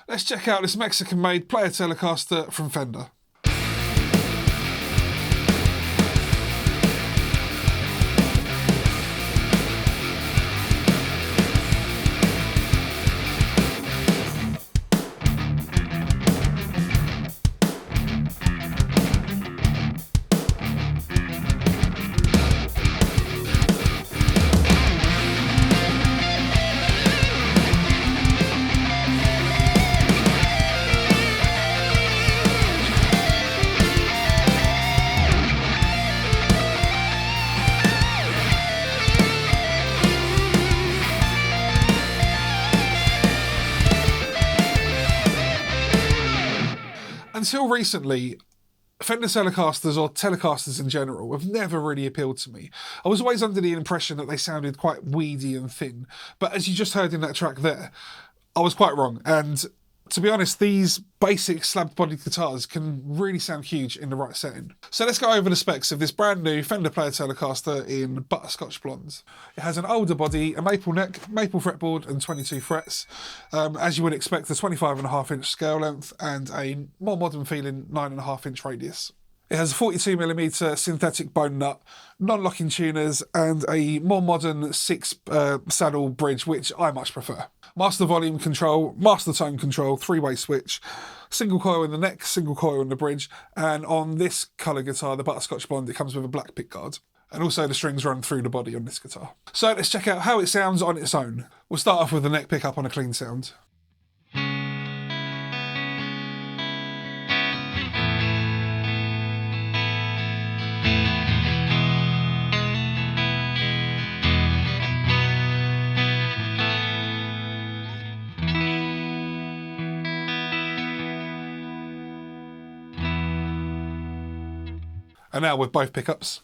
Let's check out this Mexican-made Player Telecaster from Fender. Until recently, Fender Telecasters, or Telecasters in general, have never really appealed to me. I was always under the impression that they sounded quite weedy and thin, but as you just heard in that track there, I was quite wrong. And to be honest, these basic slab-bodied guitars can really sound huge in the right setting. So let's go over the specs of this brand new Fender Player Telecaster in Butterscotch Blonde. It has an older body, a maple neck, maple fretboard and 22 frets. As you would expect, a 25.5-inch scale length and a more modern feeling 9.5-inch radius. It has a 42mm synthetic bone nut, non-locking tuners, and a more modern 6-saddle bridge, which I much prefer. Master volume control, master tone control, 3-way switch, single coil in the neck, single coil in the bridge, and on this colour guitar, the Butterscotch Blonde, it comes with a black pickguard. And also the strings run through the body on this guitar. So let's check out how it sounds on its own. We'll start off with the neck pickup on a clean sound. And now with both pickups.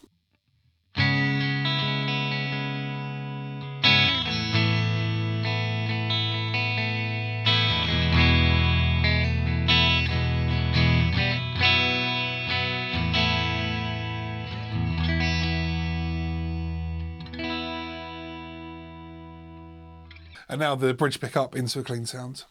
And now the bridge pickup into a clean sound.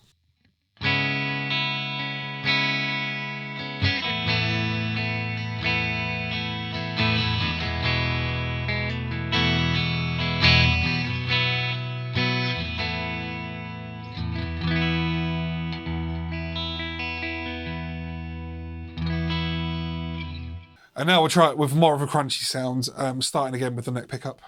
And now we'll try it with more of a crunchy sound, starting again with the neck pickup.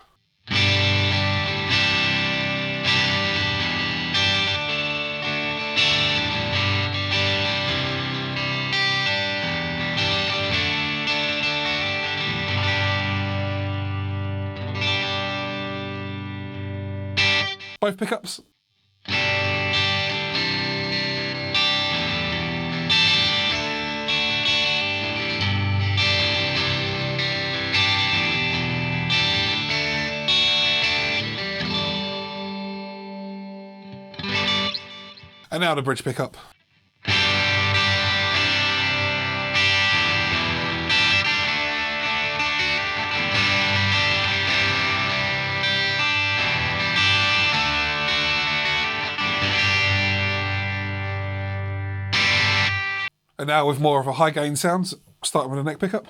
Both pickups. And now the bridge pickup. And now with more of a high gain sound, starting with a neck pickup.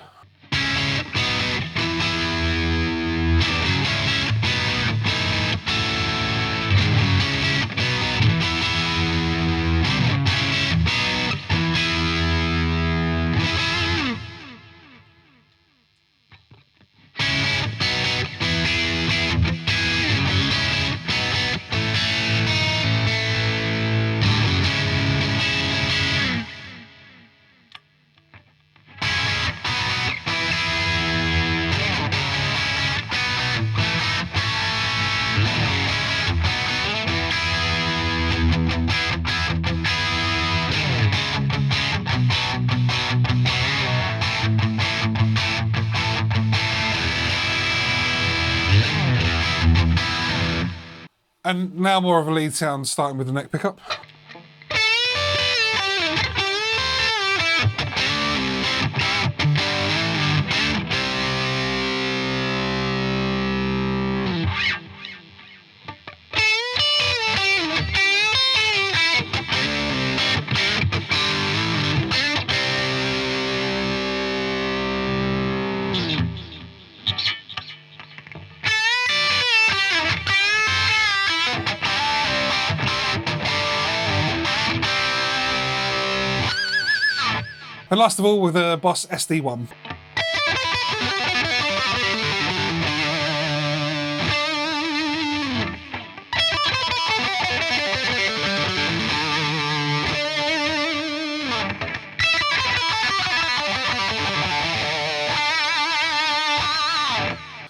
And now more of a lead sound, starting with the neck pickup. And last of all, with the Boss SD1.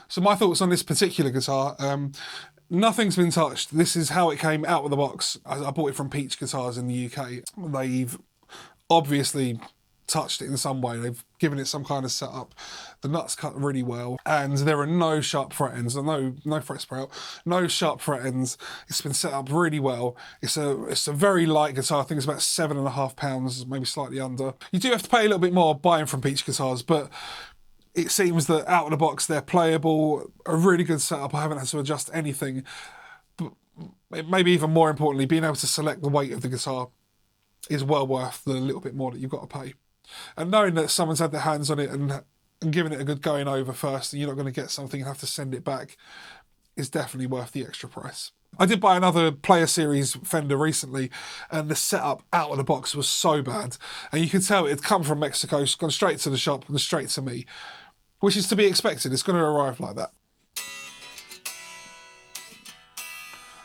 So my thoughts on this particular guitar, nothing's been touched. This is how it came out of the box. I bought it from Peach Guitars in the UK. They've obviously touched it in some way. They've given it some kind of setup. The nuts cut really well, and there are no sharp fret ends, no fret sprout, no sharp fret ends. It's been set up really well. It's a very light guitar. I think it's about £7.5, maybe slightly under. You do have to pay a little bit more buying from Peach Guitars, but it seems that out of the box they're playable, a really good setup. I haven't had to adjust anything. But maybe even more importantly, being able to select the weight of the guitar is well worth the little bit more that you've got to pay. And knowing that someone's had their hands on it and giving it a good going over first, and you're not going to get something and have to send it back, is definitely worth the extra price. I did buy another Player Series Fender recently, and the setup out of the box was so bad. And you could tell it had come from Mexico, it's gone straight to the shop and straight to me, which is to be expected. It's going to arrive like that.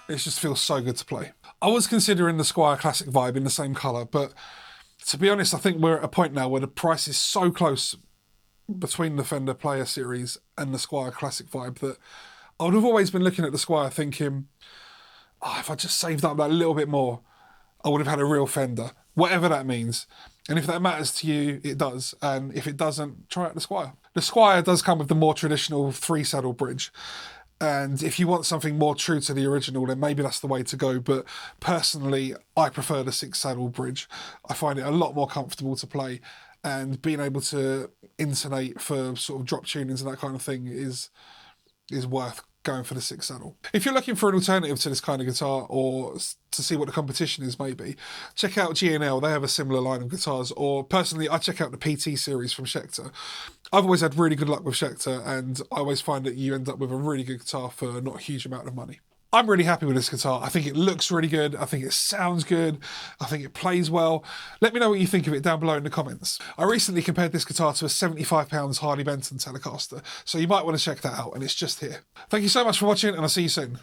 It just feels so good to play. I was considering the Squier Classic Vibe in the same colour, but to be honest, I think we're at a point now where the price is so close between the Fender Player Series and the Squier Classic Vibe that I would have always been looking at the Squier thinking, oh, if I just saved up that little bit more, I would have had a real Fender, whatever that means. And if that matters to you, it does. And if it doesn't, try out the Squier. The Squier does come with the more traditional 3-saddle bridge. And if you want something more true to the original, then maybe that's the way to go. But personally, I prefer the 6-saddle bridge. I find it a lot more comfortable to play. And being able to intonate for sort of drop tunings and that kind of thing is worth going for the 6-saddle. If you're looking for an alternative to this kind of guitar, or to see what the competition is maybe, check out G&L. They have a similar line of guitars. Or personally, I check out the PT series from Schecter. I've always had really good luck with Schecter, and I always find that you end up with a really good guitar for not a huge amount of money. I'm really happy with this guitar. I think it looks really good. I think it sounds good. I think it plays well. Let me know what you think of it down below in the comments. I recently compared this guitar to a £75 Harley Benton Telecaster, so you might want to check that out, and it's just here. Thank you so much for watching, and I'll see you soon.